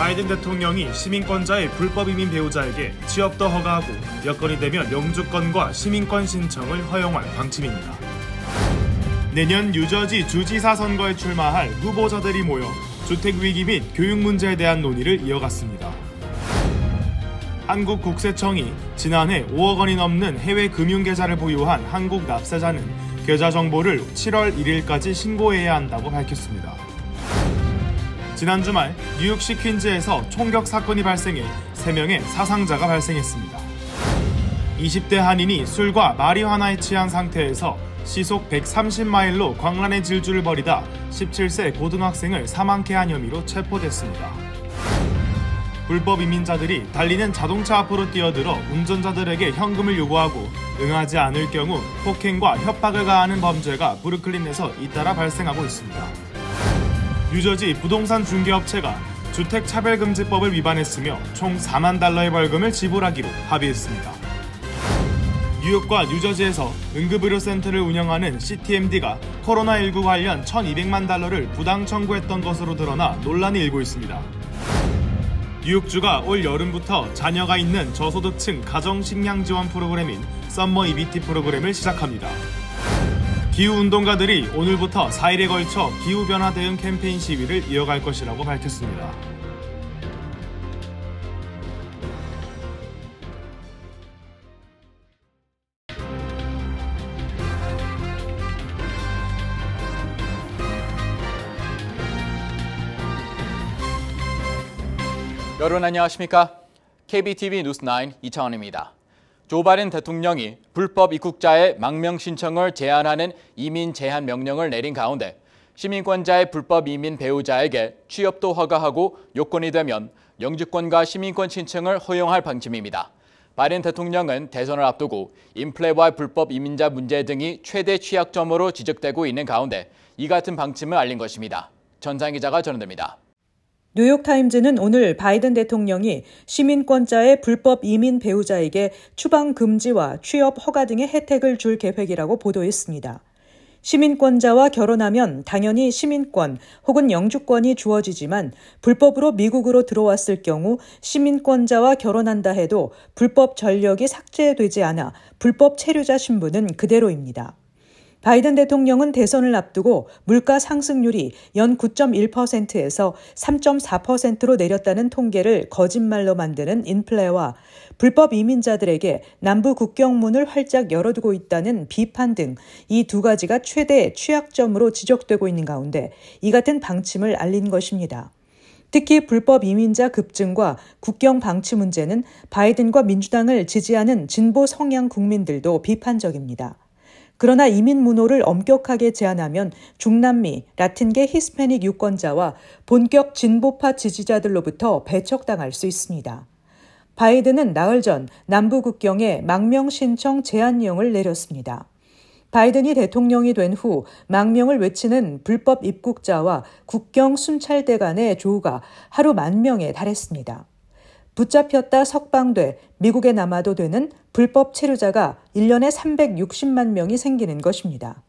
바이든 대통령이 시민권자의 불법 이민 배우자에게 취업도 허가하고 여건이 되면 영주권과 시민권 신청을 허용할 방침입니다. 내년 뉴저지 주지사 선거에 출마할 후보자들이 모여 주택위기 및 교육 문제에 대한 논의를 이어갔습니다. 한국국세청이 지난해 5억 원이 넘는 해외 금융계좌를 보유한 한국 납세자는 계좌 정보를 7월 1일까지 신고해야 한다고 밝혔습니다. 지난 주말 뉴욕시 퀸즈에서 총격 사건이 발생해 3명의 사상자가 발생했습니다. 20대 한인이 술과 마리화나에 취한 상태에서 시속 130마일로 광란의 질주를 벌이다 17세 고등학생을 사망케 한 혐의로 체포됐습니다. 불법 이민자들이 달리는 자동차 앞으로 뛰어들어 운전자들에게 현금을 요구하고 응하지 않을 경우 폭행과 협박을 가하는 범죄가 브루클린에서 잇따라 발생하고 있습니다. 뉴저지 부동산 중개업체가 주택차별금지법을 위반했으며 총 4만 달러의 벌금을 지불하기로 합의했습니다. 뉴욕과 뉴저지에서 응급의료센터를 운영하는 CTMD가 코로나19 관련 1,200만 달러를 부당 청구했던 것으로 드러나 논란이 일고 있습니다. 뉴욕주가 올 여름부터 자녀가 있는 저소득층 가정식량 지원 프로그램인 썸머 EBT 프로그램을 시작합니다. 기후운동가들이 오늘부터 4일에 걸쳐 기후변화 대응 캠페인 시위를 이어갈 것이라고 밝혔습니다. 여러분 안녕하십니까? KBTV 뉴스9 이창원입니다. 조 바이든 대통령이 불법 입국자의 망명 신청을 제한하는 이민 제한 명령을 내린 가운데 시민권자의 불법 이민 배우자에게 취업도 허가하고 요건이 되면 영주권과 시민권 신청을 허용할 방침입니다. 바이든 대통령은 대선을 앞두고 인플레와 불법 이민자 문제 등이 최대 취약점으로 지적되고 있는 가운데 이 같은 방침을 알린 것입니다. 전상 기자가 전해드립니다. 뉴욕타임즈는 오늘 바이든 대통령이 시민권자의 불법 이민 배우자에게 추방 금지와 취업 허가 등의 혜택을 줄 계획이라고 보도했습니다. 시민권자와 결혼하면 당연히 시민권 혹은 영주권이 주어지지만 불법으로 미국으로 들어왔을 경우 시민권자와 결혼한다 해도 불법 전력이 삭제되지 않아 불법 체류자 신분은 그대로입니다. 바이든 대통령은 대선을 앞두고 물가 상승률이 연 9.1%에서 3.4%로 내렸다는 통계를 거짓말로 만드는 인플레와 불법 이민자들에게 남부 국경문을 활짝 열어두고 있다는 비판 등 이 두 가지가 최대 취약점으로 지적되고 있는 가운데 이 같은 방침을 알린 것입니다. 특히 불법 이민자 급증과 국경 방치 문제는 바이든과 민주당을 지지하는 진보 성향 국민들도 비판적입니다. 그러나 이민 문호를 엄격하게 제한하면 중남미, 라틴계 히스패닉 유권자와 본격 진보파 지지자들로부터 배척당할 수 있습니다. 바이든은 나흘 전 남부 국경에 망명 신청 제한령을 내렸습니다. 바이든이 대통령이 된 후 망명을 외치는 불법 입국자와 국경 순찰대 간의 조우가 하루 10,000명에 달했습니다. 붙잡혔다 석방돼 미국에 남아도 되는 불법 체류자가 1년에 360만 명이 생기는 것입니다.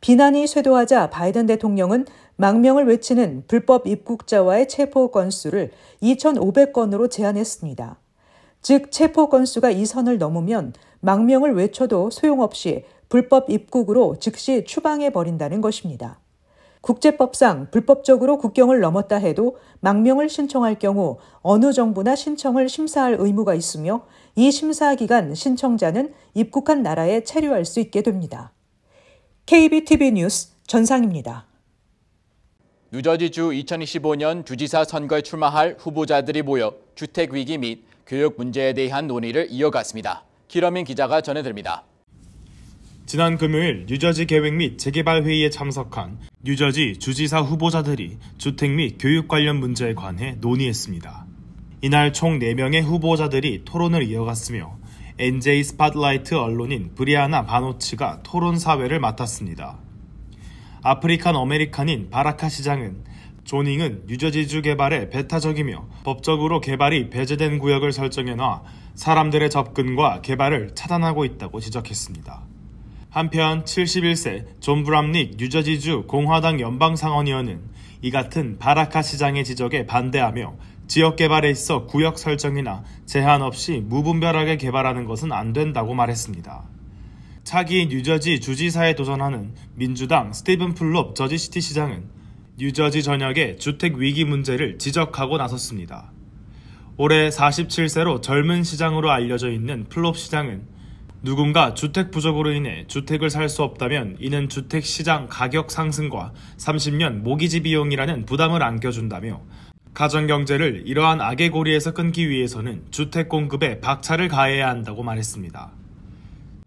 비난이 쇄도하자 바이든 대통령은 망명을 외치는 불법 입국자와의 체포 건수를 2,500건으로 제한했습니다. 즉 체포 건수가 이 선을 넘으면 망명을 외쳐도 소용없이 불법 입국으로 즉시 추방해버린다는 것입니다. 국제법상 불법적으로 국경을 넘었다 해도 망명을 신청할 경우 어느 정부나 신청을 심사할 의무가 있으며 이 심사 기간 신청자는 입국한 나라에 체류할 수 있게 됩니다. KBTV 뉴스 전상입니다. 뉴저지주 2025년 주지사 선거에 출마할 후보자들이 모여 주택 위기 및 교육 문제에 대한 논의를 이어갔습니다. 기러민 기자가 전해드립니다. 지난 금요일 뉴저지 계획 및 재개발 회의에 참석한 뉴저지 주지사 후보자들이 주택 및 교육 관련 문제에 관해 논의했습니다. 이날 총 4명의 후보자들이 토론을 이어갔으며 NJ 스팟라이트 언론인 브리아나 바노츠가 토론 사회를 맡았습니다. 아프리칸 아메리칸인 바라카 시장은 조닝은 뉴저지주 개발에 배타적이며 법적으로 개발이 배제된 구역을 설정해놔 사람들의 접근과 개발을 차단하고 있다고 지적했습니다. 한편 71세 존 브람닉 뉴저지주 공화당 연방상원의원은 이 같은 바라카 시장의 지적에 반대하며 지역 개발에 있어 구역 설정이나 제한 없이 무분별하게 개발하는 것은 안 된다고 말했습니다. 차기 뉴저지 주지사에 도전하는 민주당 스티븐 플롭 저지시티 시장은 뉴저지 전역의 주택 위기 문제를 지적하고 나섰습니다. 올해 47세로 젊은 시장으로 알려져 있는 플롭 시장은 누군가 주택 부족으로 인해 주택을 살 수 없다면 이는 주택 시장 가격 상승과 30년 모기지 비용이라는 부담을 안겨준다며 가정경제를 이러한 악의 고리에서 끊기 위해서는 주택 공급에 박차를 가해야 한다고 말했습니다.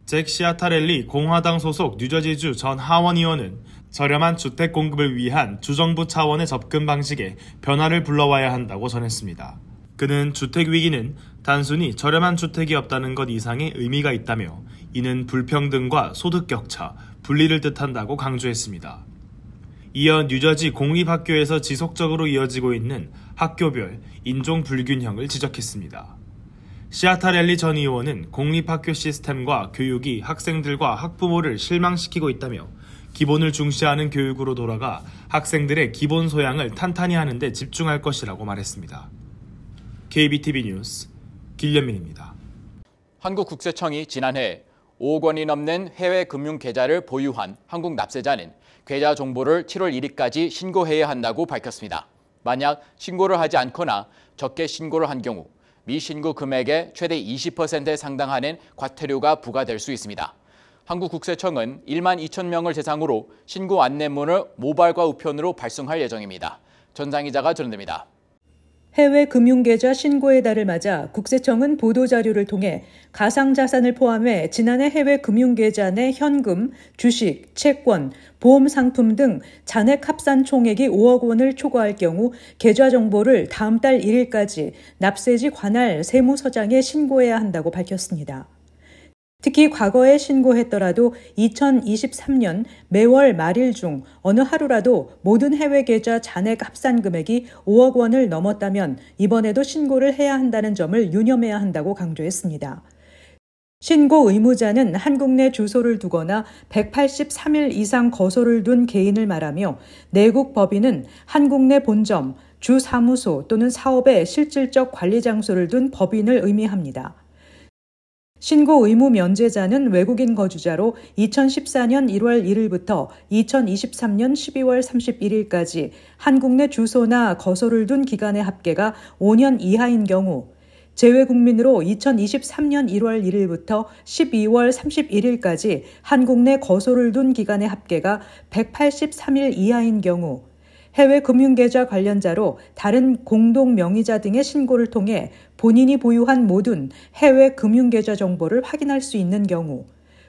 잭 시아타렐리 공화당 소속 뉴저지주 전 하원의원은 저렴한 주택 공급을 위한 주정부 차원의 접근 방식에 변화를 불러와야 한다고 전했습니다. 그는 주택 위기는 단순히 저렴한 주택이 없다는 것 이상의 의미가 있다며 이는 불평등과 소득 격차, 분리를 뜻한다고 강조했습니다. 이어 뉴저지 공립학교에서 지속적으로 이어지고 있는 학교별 인종 불균형을 지적했습니다. 시아타렐리 전 의원은 공립학교 시스템과 교육이 학생들과 학부모를 실망시키고 있다며 기본을 중시하는 교육으로 돌아가 학생들의 기본 소양을 탄탄히 하는 데 집중할 것이라고 말했습니다. KBTV 뉴스 길련민입니다. 한국국세청이 지난해 5억 원이 넘는 해외 금융 계좌를 보유한 한국 납세자는 계좌 정보를 7월 1일까지 신고해야 한다고 밝혔습니다. 만약 신고를 하지 않거나 적게 신고를 한 경우 미신고 금액의 최대 20%에 상당하는 과태료가 부과될 수 있습니다. 한국국세청은 1만 2천 명을 대상으로 신고 안내문을 모바일과 우편으로 발송할 예정입니다. 전상 기자가 전해드립니다. 해외 금융계좌 신고의 달을 맞아 국세청은 보도자료를 통해 가상자산을 포함해 지난해 해외 금융계좌 내 현금, 주식, 채권, 보험상품 등 잔액 합산 총액이 5억 원을 초과할 경우 계좌 정보를 다음 달 1일까지 납세지 관할 세무서장에 신고해야 한다고 밝혔습니다. 특히 과거에 신고했더라도 2023년 매월 말일 중 어느 하루라도 모든 해외 계좌 잔액 합산 금액이 5억 원을 넘었다면 이번에도 신고를 해야 한다는 점을 유념해야 한다고 강조했습니다. 신고 의무자는 한국 내 주소를 두거나 183일 이상 거소를 둔 개인을 말하며 내국 법인은 한국 내 본점, 주 사무소 또는 사업의 실질적 관리 장소를 둔 법인을 의미합니다. 신고 의무 면제자는 외국인 거주자로 2014년 1월 1일부터 2023년 12월 31일까지 한국 내 주소나 거소를 둔 기간의 합계가 5년 이하인 경우, 재외국민으로 2023년 1월 1일부터 12월 31일까지 한국 내 거소를 둔 기간의 합계가 183일 이하인 경우, 해외 금융계좌 관련자로 다른 공동 명의자 등의 신고를 통해 본인이 보유한 모든 해외 금융계좌 정보를 확인할 수 있는 경우,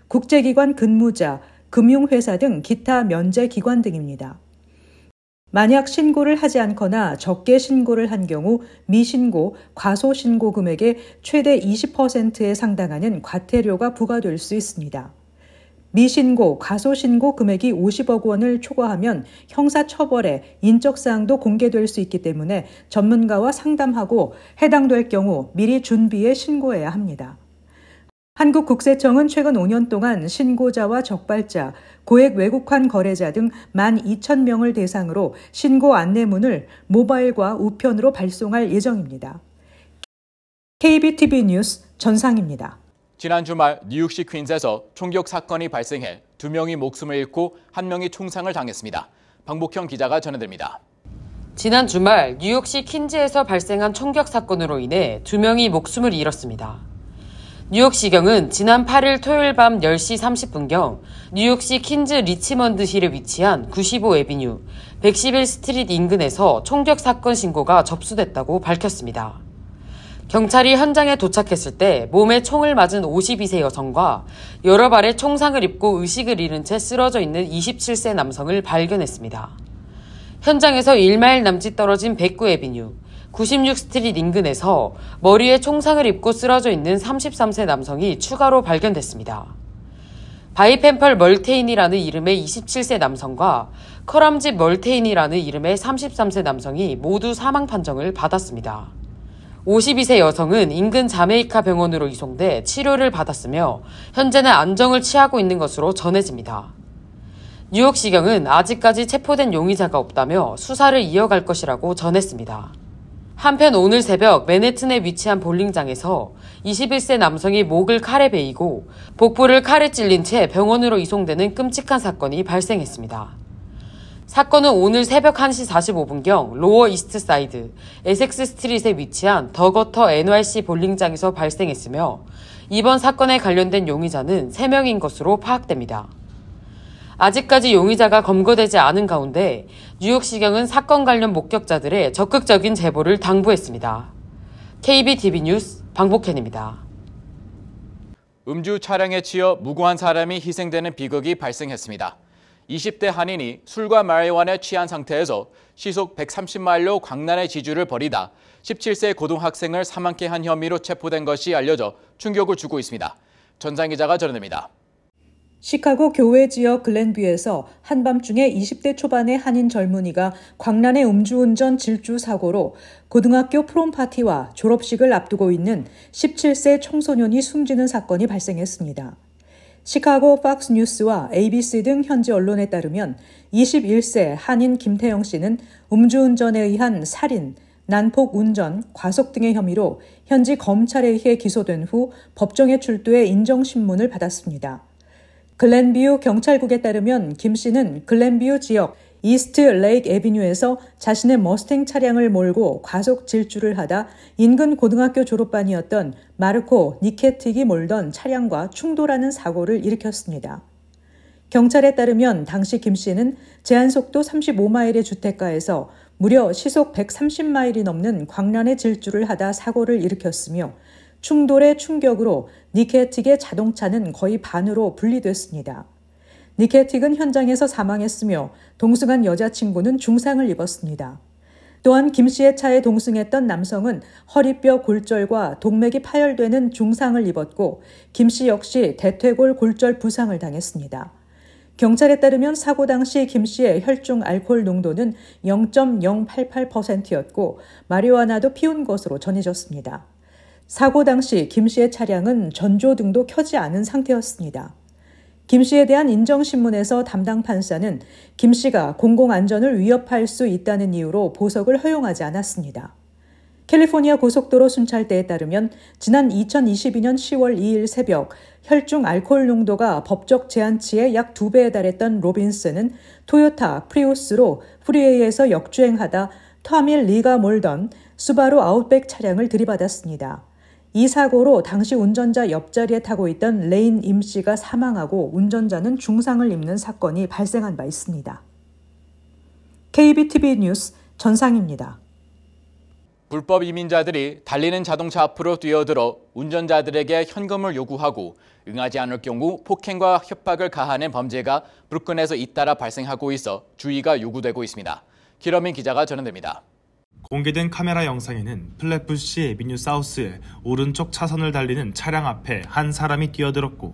국제기관 근무자, 금융회사 등 기타 면제기관 등입니다. 만약 신고를 하지 않거나 적게 신고를 한 경우 미신고, 과소신고 금액의 최대 20%에 상당하는 과태료가 부과될 수 있습니다. 미신고, 과소신고 금액이 50억 원을 초과하면 형사처벌에 인적사항도 공개될 수 있기 때문에 전문가와 상담하고 해당될 경우 미리 준비해 신고해야 합니다. 한국국세청은 최근 5년 동안 신고자와 적발자, 고액 외국환 거래자 등 12,000명을 대상으로 신고 안내문을 모바일과 우편으로 발송할 예정입니다. KBTV 뉴스 전상입니다. 지난 주말 뉴욕시 퀸즈에서 총격 사건이 발생해 2명이 목숨을 잃고 1명이 총상을 당했습니다. 방복형 기자가 전해드립니다. 지난 주말 뉴욕시 퀸즈에서 발생한 총격 사건으로 인해 2명이 목숨을 잃었습니다. 뉴욕시경은 지난 8일 토요일 밤 10시 30분경 뉴욕시 퀸즈 리치먼드힐에 위치한 95 애비뉴, 111 스트리트 인근에서 총격 사건 신고가 접수됐다고 밝혔습니다. 경찰이 현장에 도착했을 때 몸에 총을 맞은 52세 여성과 여러 발의 총상을 입고 의식을 잃은 채 쓰러져 있는 27세 남성을 발견했습니다. 현장에서 1마일 남짓 떨어진 109 애비뉴, 96 스트리트 인근에서 머리에 총상을 입고 쓰러져 있는 33세 남성이 추가로 발견됐습니다. 바이펜펄 멀테인이라는 이름의 27세 남성과 커람집 멀테인이라는 이름의 33세 남성이 모두 사망 판정을 받았습니다. 52세 여성은 인근 자메이카 병원으로 이송돼 치료를 받았으며 현재는 안정을 취하고 있는 것으로 전해집니다. 뉴욕시경은 아직까지 체포된 용의자가 없다며 수사를 이어갈 것이라고 전했습니다. 한편 오늘 새벽 맨해튼에 위치한 볼링장에서 21세 남성이 목을 칼에 베이고 복부를 칼에 찔린 채 병원으로 이송되는 끔찍한 사건이 발생했습니다. 사건은 오늘 새벽 1시 45분경 로어 이스트 사이드 에섹스 스트릿에 위치한 더거터 NYC 볼링장에서 발생했으며 이번 사건에 관련된 용의자는 3명인 것으로 파악됩니다. 아직까지 용의자가 검거되지 않은 가운데 뉴욕시경은 사건 관련 목격자들의 적극적인 제보를 당부했습니다. KBTV 뉴스 방복현입니다. 음주 차량에 치여 무고한 사람이 희생되는 비극이 발생했습니다. 20대 한인이 술과 마리화나에 취한 상태에서 시속 130마일로 광란의 지주를 벌이다 17세 고등학생을 사망케 한 혐의로 체포된 것이 알려져 충격을 주고 있습니다. 전상 기자가 전해드립니다. 시카고 교외 지역 글렌뷰에서 한밤중에 20대 초반의 한인 젊은이가 광란의 음주운전 질주 사고로 고등학교 프롬 파티와 졸업식을 앞두고 있는 17세 청소년이 숨지는 사건이 발생했습니다. 시카고 팍스 뉴스와 ABC 등 현지 언론에 따르면 21세 한인 김태영 씨는 음주운전에 의한 살인, 난폭 운전, 과속 등의 혐의로 현지 검찰에 의해 기소된 후 법정에 출두해 인정신문을 받았습니다. 글렌뷰 경찰국에 따르면 김 씨는 글렌뷰 지역 이스트 레이크 애비뉴에서 자신의 머스탱 차량을 몰고 과속 질주를 하다 인근 고등학교 졸업반이었던 마르코 니케틱이 몰던 차량과 충돌하는 사고를 일으켰습니다. 경찰에 따르면 당시 김 씨는 제한속도 35마일의 주택가에서 무려 시속 130마일이 넘는 광란의 질주를 하다 사고를 일으켰으며 충돌의 충격으로 니케틱의 자동차는 거의 반으로 분리됐습니다. 니케틱은 현장에서 사망했으며 동승한 여자친구는 중상을 입었습니다. 또한 김 씨의 차에 동승했던 남성은 허리뼈 골절과 동맥이 파열되는 중상을 입었고 김 씨 역시 대퇴골 골절 부상을 당했습니다. 경찰에 따르면 사고 당시 김 씨의 혈중 알코올 농도는 0.088%였고 마리화나도 피운 것으로 전해졌습니다. 사고 당시 김 씨의 차량은 전조등도 켜지 않은 상태였습니다. 김 씨에 대한 인정신문에서 담당 판사는 김 씨가 공공안전을 위협할 수 있다는 이유로 보석을 허용하지 않았습니다. 캘리포니아 고속도로 순찰대에 따르면 지난 2022년 10월 2일 새벽 혈중 알코올 농도가 법적 제한치의 약 2배에 달했던 로빈슨은 토요타 프리우스로 프리웨이에서 역주행하다 터밀 리가 몰던 수바루 아웃백 차량을 들이받았습니다. 이 사고로 당시 운전자 옆자리에 타고 있던 레인 임 씨가 사망하고 운전자는 중상을 입는 사건이 발생한 바 있습니다. KBTV 뉴스 전상입니다. 불법 이민자들이 달리는 자동차 앞으로 뛰어들어 운전자들에게 현금을 요구하고 응하지 않을 경우 폭행과 협박을 가하는 범죄가 브루클린에서 잇따라 발생하고 있어 주의가 요구되고 있습니다. 기러민 기자가 전해드립니다. 공개된 카메라 영상에는 플랫부시 애비뉴 사우스의 오른쪽 차선을 달리는 차량 앞에 한 사람이 뛰어들었고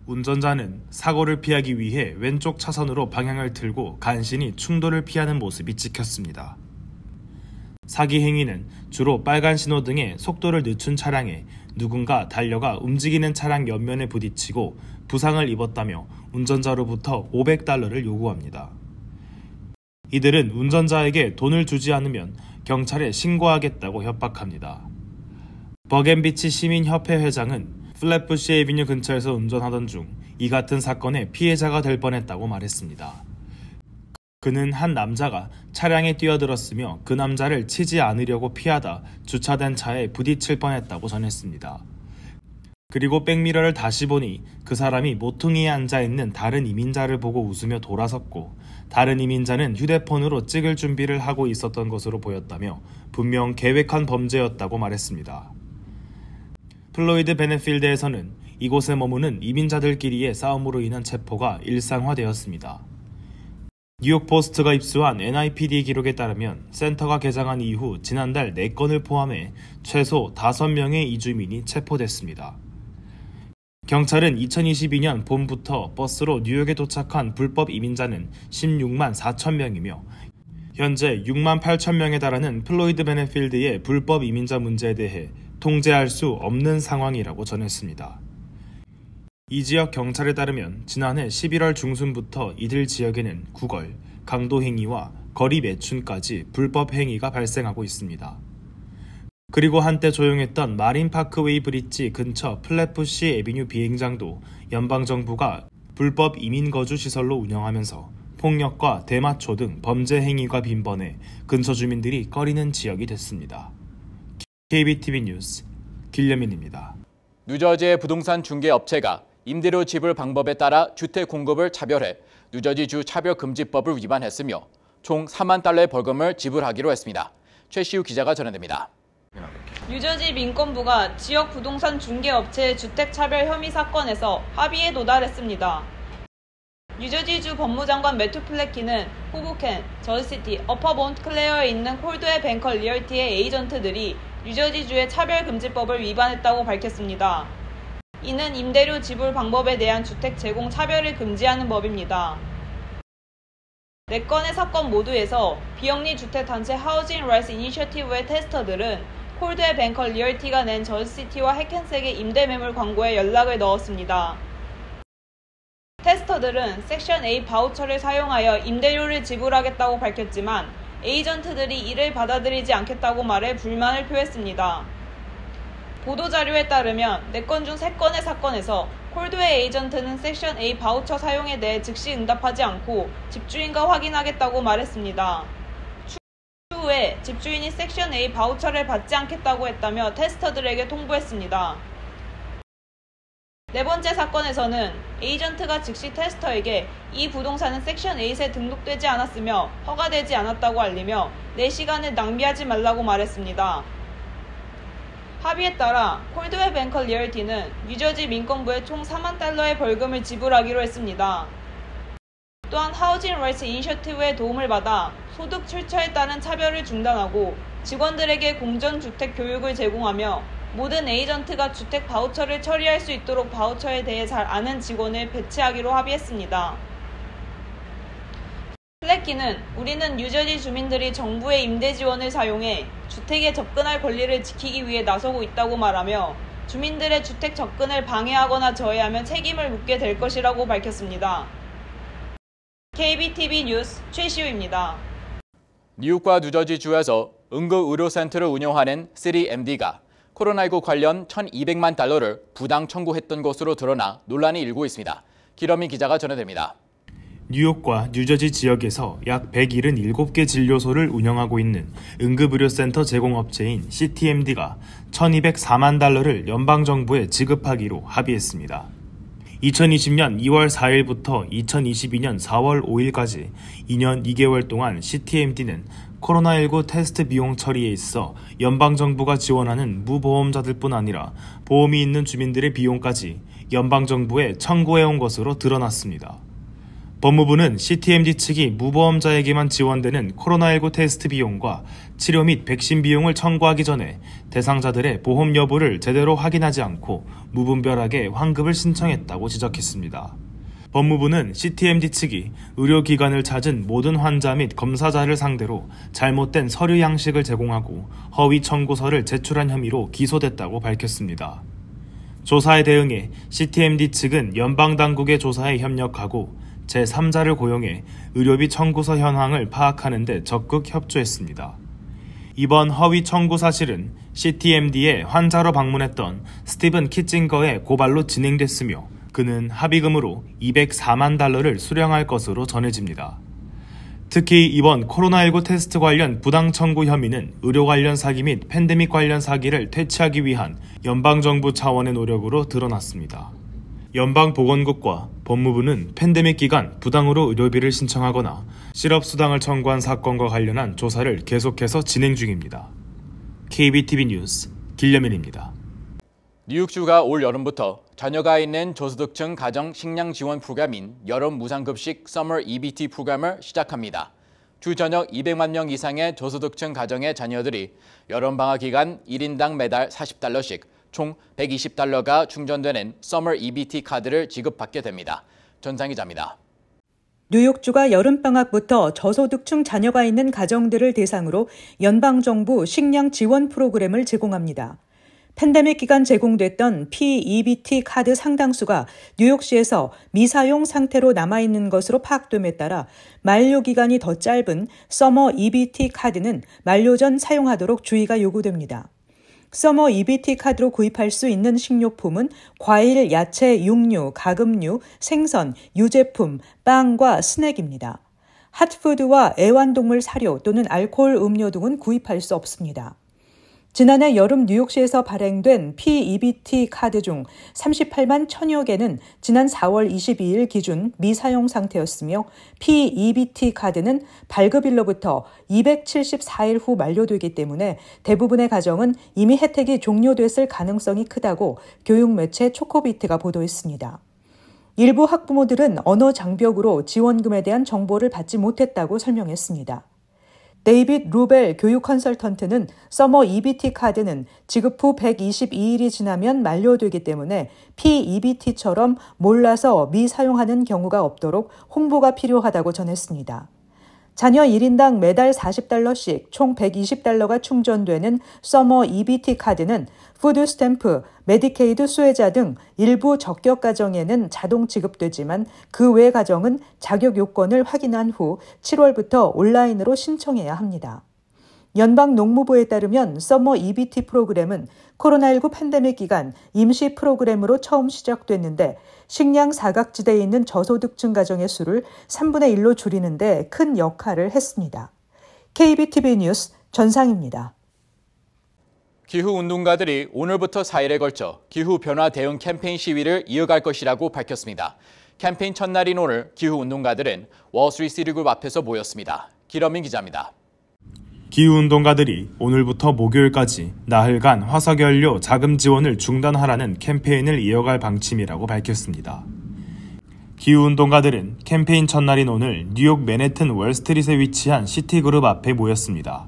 운전자는 사고를 피하기 위해 왼쪽 차선으로 방향을 틀고 간신히 충돌을 피하는 모습이 찍혔습니다. 사기 행위는 주로 빨간 신호등에 속도를 늦춘 차량에 누군가 달려가 움직이는 차량 옆면에 부딪히고 부상을 입었다며 운전자로부터 $500를 요구합니다. 이들은 운전자에게 돈을 주지 않으면 경찰에 신고하겠다고 협박합니다. 버겐비치 시민협회 회장은 플랫부시 애비뉴 근처에서 운전하던 중 이 같은 사건의 피해자가 될 뻔했다고 말했습니다. 그는 한 남자가 차량에 뛰어들었으며 그 남자를 치지 않으려고 피하다 주차된 차에 부딪힐 뻔했다고 전했습니다. 그리고 백미러를 다시 보니 그 사람이 모퉁이에 앉아있는 다른 이민자를 보고 웃으며 돌아섰고 다른 이민자는 휴대폰으로 찍을 준비를 하고 있었던 것으로 보였다며 분명 계획한 범죄였다고 말했습니다. 플로이드 베네필드에서는 이곳에 머무는 이민자들끼리의 싸움으로 인한 체포가 일상화되었습니다. 뉴욕 포스트가 입수한 NIPD 기록에 따르면 센터가 개장한 이후 지난달 4건을 포함해 최소 5명의 이주민이 체포됐습니다. 경찰은 2022년 봄부터 버스로 뉴욕에 도착한 불법 이민자는 16만 4천 명이며 현재 6만 8천 명에 달하는 플로이드 베네필드의 불법 이민자 문제에 대해 통제할 수 없는 상황이라고 전했습니다. 이 지역 경찰에 따르면 지난해 11월 중순부터 이들 지역에는 구걸, 강도 행위와 거리 매춘까지 불법 행위가 발생하고 있습니다. 그리고 한때 조용했던 마린 파크웨이 브릿지 근처 플랫부시 애비뉴 비행장도 연방정부가 불법 이민 거주 시설로 운영하면서 폭력과 대마초 등 범죄 행위가 빈번해 근처 주민들이 꺼리는 지역이 됐습니다. KBTV 뉴스 길려민입니다. 뉴저지의 부동산 중개업체가 임대료 지불 방법에 따라 주택 공급을 차별해 뉴저지주 차별금지법을 위반했으며 총 4만 달러의 벌금을 지불하기로 했습니다. 최시우 기자가 전해드립니다. 뉴저지 민권부가 지역 부동산 중개업체의 주택차별 혐의 사건에서 합의에 도달했습니다. 뉴저지주 법무장관 매튜 플래키는 호보켄, 저지시티, 어퍼 몬트클레어에 있는 콜드웰 뱅커 리얼티의 에이전트들이 뉴저지주의 차별금지법을 위반했다고 밝혔습니다. 이는 임대료 지불 방법에 대한 주택 제공 차별을 금지하는 법입니다. 4건의 사건 모두에서 비영리 주택단체 하우징 라이츠 이니셔티브의 테스터들은 콜드웰 뱅커 리얼티가 낸 저지시티와 해켄색의 임대매물 광고에 연락을 넣었습니다. 테스터들은 섹션 A 바우처를 사용하여 임대료를 지불하겠다고 밝혔지만 에이전트들이 이를 받아들이지 않겠다고 말해 불만을 표했습니다. 보도자료에 따르면 4건 중 3건의 사건에서 콜드웰 에이전트는 섹션 A 바우처 사용에 대해 즉시 응답하지 않고 집주인과 확인하겠다고 말했습니다. 추후에 집주인이 섹션 A 바우처를 받지 않겠다고 했다며 테스터들에게 통보했습니다. 4번째 사건에서는 에이전트가 즉시 테스터에게 이 부동산은 섹션 8에 등록되지 않았으며 허가되지 않았다고 알리며 내 시간을 낭비하지 말라고 말했습니다. 합의에 따라 콜드웰 뱅커 리얼티는 뉴저지 민권부에 총 4만 달러의 벌금을 지불하기로 했습니다. 또한 하우징 라이츠 이니셔티브의 도움을 받아 소득 출처에 따른 차별을 중단하고 직원들에게 공전주택 교육을 제공하며 모든 에이전트가 주택 바우처를 처리할 수 있도록 바우처에 대해 잘 아는 직원을 배치하기로 합의했습니다. 플래키는 우리는 뉴저지 주민들이 정부의 임대 지원을 사용해 주택에 접근할 권리를 지키기 위해 나서고 있다고 말하며 주민들의 주택 접근을 방해하거나 저해하면 책임을 묻게 될 것이라고 밝혔습니다. KBTV 뉴스 최시우입니다. 뉴욕과 뉴저지주에서 응급의료센터를 운영하는 3MD가 코로나19 관련 1,200만 달러를 부당 청구했던 것으로 드러나 논란이 일고 있습니다. 기러민 기자가 전해드립니다. 뉴욕과 뉴저지 지역에서 약 177개 진료소를 운영하고 있는 응급의료센터 제공업체인 CTMD가 1,204만 달러를 연방정부에 지급하기로 합의했습니다. 2020년 2월 4일부터 2022년 4월 5일까지 2년 2개월 동안 CTMD는 코로나19 테스트 비용 처리에 있어 연방정부가 지원하는 무보험자들뿐 아니라 보험이 있는 주민들의 비용까지 연방정부에 청구해온 것으로 드러났습니다. 법무부는 CTMD 측이 무보험자에게만 지원되는 코로나19 테스트 비용과 치료 및 백신 비용을 청구하기 전에 대상자들의 보험 여부를 제대로 확인하지 않고 무분별하게 환급을 신청했다고 지적했습니다. 법무부는 CTMD 측이 의료기관을 찾은 모든 환자 및 검사자를 상대로 잘못된 서류 양식을 제공하고 허위 청구서를 제출한 혐의로 기소됐다고 밝혔습니다. 조사에 대응해 CTMD 측은 연방당국의 조사에 협력하고 제3자를 고용해 의료비 청구서 현황을 파악하는 데 적극 협조했습니다. 이번 허위 청구 사실은 CTMD에 환자로 방문했던 스티븐 키친거의 고발로 진행됐으며 그는 합의금으로 204만 달러를 수령할 것으로 전해집니다. 특히 이번 코로나19 테스트 관련 부당 청구 혐의는 의료 관련 사기 및 팬데믹 관련 사기를 퇴치하기 위한 연방정부 차원의 노력으로 드러났습니다. 연방보건국과 법무부는 팬데믹 기간 부당으로 의료비를 신청하거나 실업수당을 청구한 사건과 관련한 조사를 계속해서 진행 중입니다. KBTV 뉴스 길려민입니다. 뉴욕주가 올 여름부터 자녀가 있는 저소득층 가정 식량 지원 프로그램인 여름 무상급식 Summer EBT 프로그램을 시작합니다. 주 전역 200만 명 이상의 저소득층 가정의 자녀들이 여름방학 기간 1인당 매달 $40씩 총 $120가 충전되는 Summer EBT 카드를 지급받게 됩니다. 전상 기자입니다. 뉴욕주가 여름방학부터 저소득층 자녀가 있는 가정들을 대상으로 연방정부 식량 지원 프로그램을 제공합니다. 팬데믹 기간 제공됐던 PEBT 카드 상당수가 뉴욕시에서 미사용 상태로 남아있는 것으로 파악됨에 따라 만료 기간이 더 짧은 서머 EBT 카드는 만료 전 사용하도록 주의가 요구됩니다. 서머 EBT 카드로 구입할 수 있는 식료품은 과일, 야채, 육류, 가금류, 생선, 유제품, 빵과 스낵입니다. 핫푸드와 애완동물 사료 또는 알코올 음료 등은 구입할 수 없습니다. 지난해 여름 뉴욕시에서 발행된 PEBT 카드 중 38만 1000여 개는 지난 4월 22일 기준 미사용 상태였으며 PEBT 카드는 발급일로부터 274일 후 만료되기 때문에 대부분의 가정은 이미 혜택이 종료됐을 가능성이 크다고 교육매체 초코비트가 보도했습니다. 일부 학부모들은 언어 장벽으로 지원금에 대한 정보를 받지 못했다고 설명했습니다. 데이빗 루벨 교육 컨설턴트는 서머 EBT 카드는 지급 후 122일이 지나면 만료되기 때문에 PEBT처럼 몰라서 미사용하는 경우가 없도록 홍보가 필요하다고 전했습니다. 자녀 1인당 매달 $40씩 총 $120가 충전되는 서머 EBT 카드는 푸드 스탬프, 메디케이드 수혜자 등 일부 적격 가정에는 자동 지급되지만 그 외 가정은 자격 요건을 확인한 후 7월부터 온라인으로 신청해야 합니다. 연방농무부에 따르면 서머 EBT 프로그램은 코로나19 팬데믹 기간 임시 프로그램으로 처음 시작됐는데 식량 사각지대에 있는 저소득층 가정의 수를 3분의 1로 줄이는 데 큰 역할을 했습니다. KBTV 뉴스 전상입니다. 기후운동가들이 오늘부터 4일에 걸쳐 기후변화 대응 캠페인 시위를 이어갈 것이라고 밝혔습니다. 캠페인 첫날인 오늘 기후운동가들은 월스트리트시티그룹 앞에서 모였습니다. 기러민 기자입니다. 기후운동가들이 오늘부터 목요일까지 나흘간 화석연료 자금 지원을 중단하라는 캠페인을 이어갈 방침이라고 밝혔습니다. 기후운동가들은 캠페인 첫날인 오늘 뉴욕 맨해튼 월스트리트에 위치한 시티그룹 앞에 모였습니다.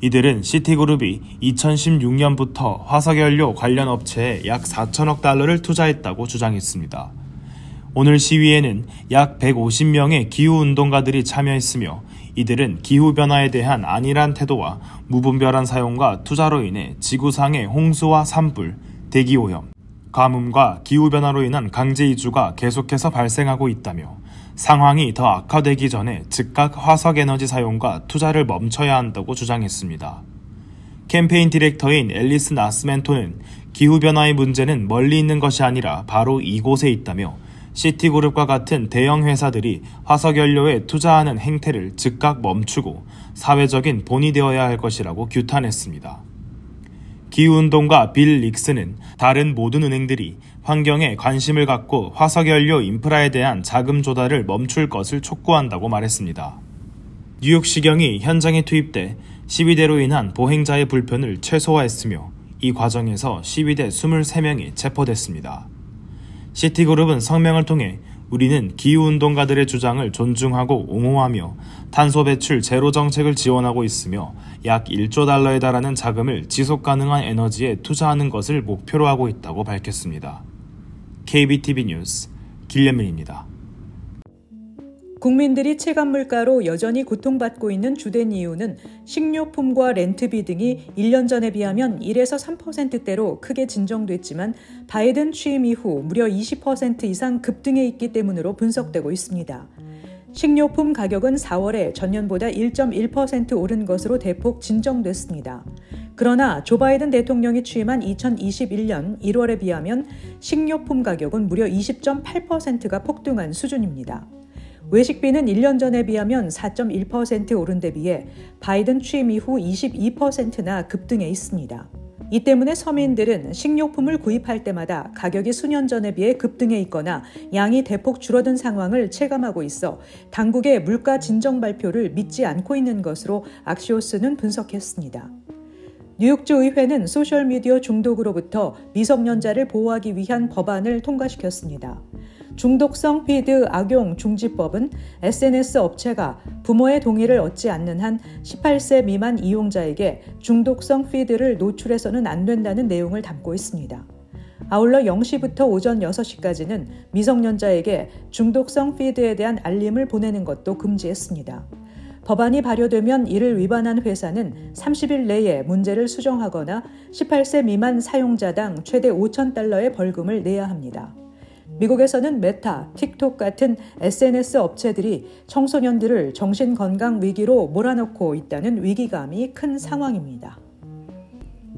이들은 시티그룹이 2016년부터 화석연료 관련 업체에 약 4천억 달러를 투자했다고 주장했습니다. 오늘 시위에는 약 150명의 기후운동가들이 참여했으며 이들은 기후변화에 대한 안일한 태도와 무분별한 사용과 투자로 인해 지구상의 홍수와 산불, 대기오염, 가뭄과 기후변화로 인한 강제이주가 계속해서 발생하고 있다며 상황이 더 악화되기 전에 즉각 화석에너지 사용과 투자를 멈춰야 한다고 주장했습니다. 캠페인 디렉터인 앨리스 나스멘토는 기후변화의 문제는 멀리 있는 것이 아니라 바로 이곳에 있다며 시티그룹과 같은 대형 회사들이 화석연료에 투자하는 행태를 즉각 멈추고 사회적인 본이 되어야 할 것이라고 규탄했습니다. 기후운동가 빌 릭스는 다른 모든 은행들이 환경에 관심을 갖고 화석연료 인프라에 대한 자금 조달을 멈출 것을 촉구한다고 말했습니다. 뉴욕시경이 현장에 투입돼 시위대로 인한 보행자의 불편을 최소화했으며 이 과정에서 시위대 23명이 체포됐습니다. 시티그룹은 성명을 통해 우리는 기후운동가들의 주장을 존중하고 옹호하며 탄소 배출 제로 정책을 지원하고 있으며 약 1조 달러에 달하는 자금을 지속가능한 에너지에 투자하는 것을 목표로 하고 있다고 밝혔습니다. KBTV 뉴스 길레민입니다. 국민들이 체감물가로 여전히 고통받고 있는 주된 이유는 식료품과 렌트비 등이 1년 전에 비하면 1에서 3%대로 크게 진정됐지만 바이든 취임 이후 무려 20% 이상 급등해 있기 때문으로 분석되고 있습니다. 식료품 가격은 4월에 전년보다 1.1% 오른 것으로 대폭 진정됐습니다. 그러나 조 바이든 대통령이 취임한 2021년 1월에 비하면 식료품 가격은 무려 20.8%가 폭등한 수준입니다. 외식비는 1년 전에 비하면 4.1% 오른 데 비해 바이든 취임 이후 22%나 급등해 있습니다. 이 때문에 서민들은 식료품을 구입할 때마다 가격이 수년 전에 비해 급등해 있거나 양이 대폭 줄어든 상황을 체감하고 있어 당국의 물가 진정 발표를 믿지 않고 있는 것으로 악시오스는 분석했습니다. 뉴욕주 의회는 소셜미디어 중독으로부터 미성년자를 보호하기 위한 법안을 통과시켰습니다. 중독성 피드 악용 중지법은 SNS 업체가 부모의 동의를 얻지 않는 한 18세 미만 이용자에게 중독성 피드를 노출해서는 안 된다는 내용을 담고 있습니다. 아울러 0시부터 오전 6시까지는 미성년자에게 중독성 피드에 대한 알림을 보내는 것도 금지했습니다. 법안이 발효되면 이를 위반한 회사는 30일 내에 문제를 수정하거나 18세 미만 사용자당 최대 $5,000의 벌금을 내야 합니다. 미국에서는 메타, 틱톡 같은 SNS 업체들이 청소년들을 정신건강 위기로 몰아넣고 있다는 위기감이 큰 상황입니다.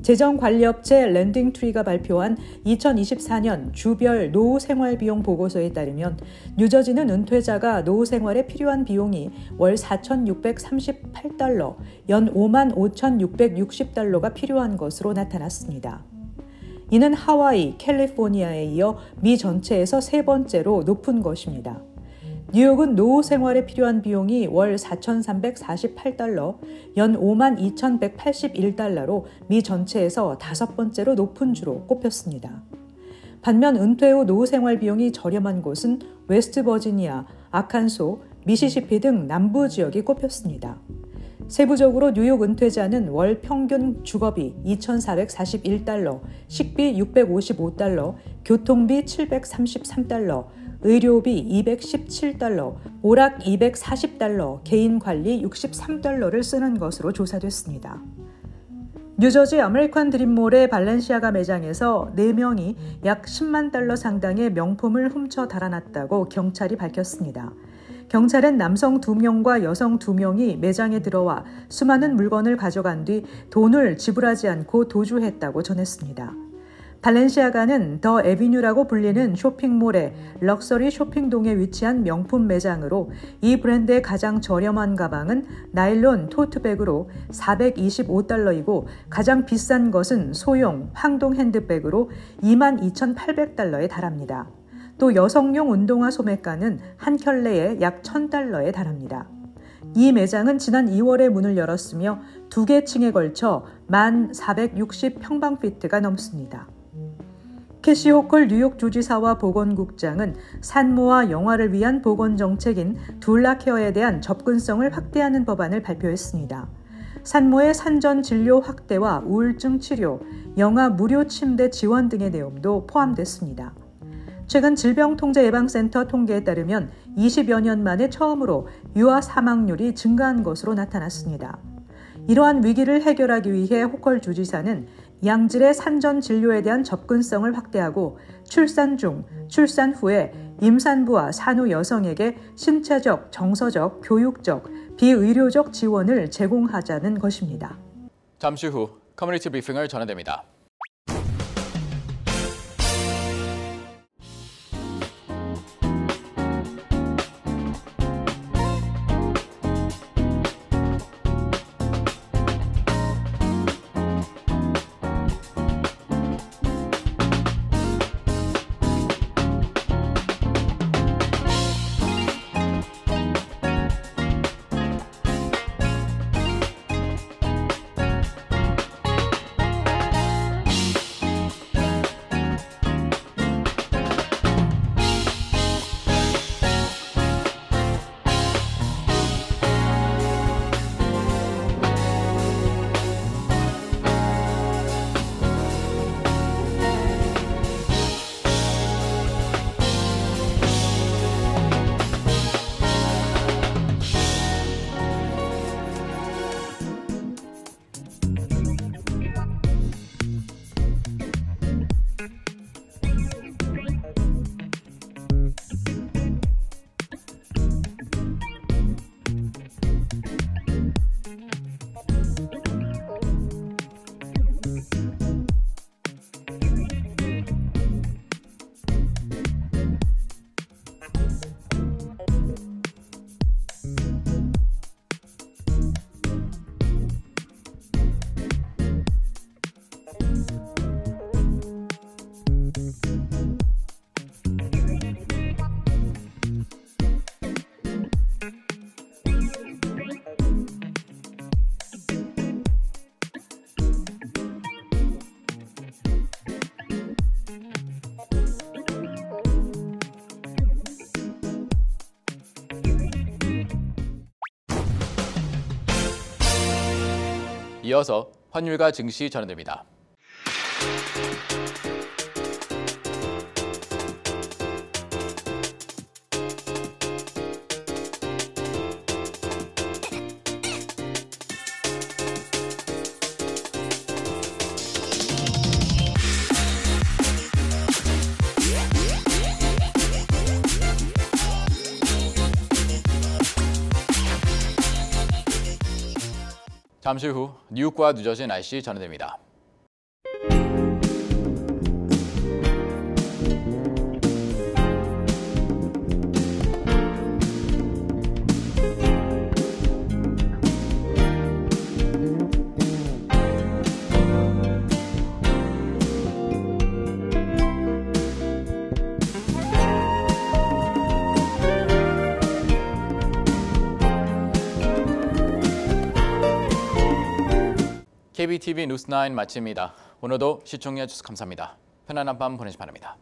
재정관리업체 랜딩트리가 발표한 2024년 주별 노후 생활 비용 보고서에 따르면 뉴저지는 은퇴자가 노후 생활에 필요한 비용이 월 4,638달러, 연 55,660달러가 필요한 것으로 나타났습니다. 이는 하와이, 캘리포니아에 이어 미 전체에서 세 번째로 높은 것입니다. 뉴욕은 노후 생활에 필요한 비용이 월 4,348달러, 연 52,181달러로 미 전체에서 다섯 번째로 높은 주로 꼽혔습니다. 반면 은퇴 후 노후 생활 비용이 저렴한 곳은 웨스트 버지니아, 아칸소, 미시시피 등 남부 지역이 꼽혔습니다. 세부적으로 뉴욕 은퇴자는 월 평균 주거비 2,441달러, 식비 655달러, 교통비 733달러, 의료비 217달러, 오락 240달러, 개인관리 63달러를 쓰는 것으로 조사됐습니다. 뉴저지 아메리칸 드림몰의 발렌시아가 매장에서 4명이 약 10만 달러 상당의 명품을 훔쳐 달아났다고 경찰이 밝혔습니다. 경찰은 남성 2명과 여성 2명이 매장에 들어와 수많은 물건을 가져간 뒤 돈을 지불하지 않고 도주했다고 전했습니다. 발렌시아가는 더 에비뉴라고 불리는 쇼핑몰의 럭셔리 쇼핑동에 위치한 명품 매장으로 이 브랜드의 가장 저렴한 가방은 나일론 토트백으로 425달러이고 가장 비싼 것은 소형 황동 핸드백으로 22,800달러에 달합니다. 또 여성용 운동화 소매가는 한 켤레에 약 1,000달러에 달합니다. 이 매장은 지난 2월에 문을 열었으며 2개 층에 걸쳐 1,460평방피트가 넘습니다. 캐시 호컬 뉴욕 주지사와 보건국장은 산모와 영아를 위한 보건정책인 둘라케어에 대한 접근성을 확대하는 법안을 발표했습니다. 산모의 산전 진료 확대와 우울증 치료, 영아 무료 침대 지원 등의 내용도 포함됐습니다. 최근 질병통제예방센터 통계에 따르면 20여 년 만에 처음으로 유아 사망률이 증가한 것으로 나타났습니다. 이러한 위기를 해결하기 위해 호컬 주지사는 양질의 산전 진료에 대한 접근성을 확대하고 출산 중, 출산 후에 임산부와 산후 여성에게 신체적, 정서적, 교육적, 비의료적 지원을 제공하자는 것입니다. 잠시 후 커뮤니티 브리핑을 전해드립니다. 이어서 환율과 증시 전해드립니다. 잠시 후 뉴욕과 뉴저지 날씨 전해드립니다. KBTV 뉴스9 마칩니다. 오늘도 시청해 주셔서 감사합니다. 편안한 밤 보내시 바랍니다.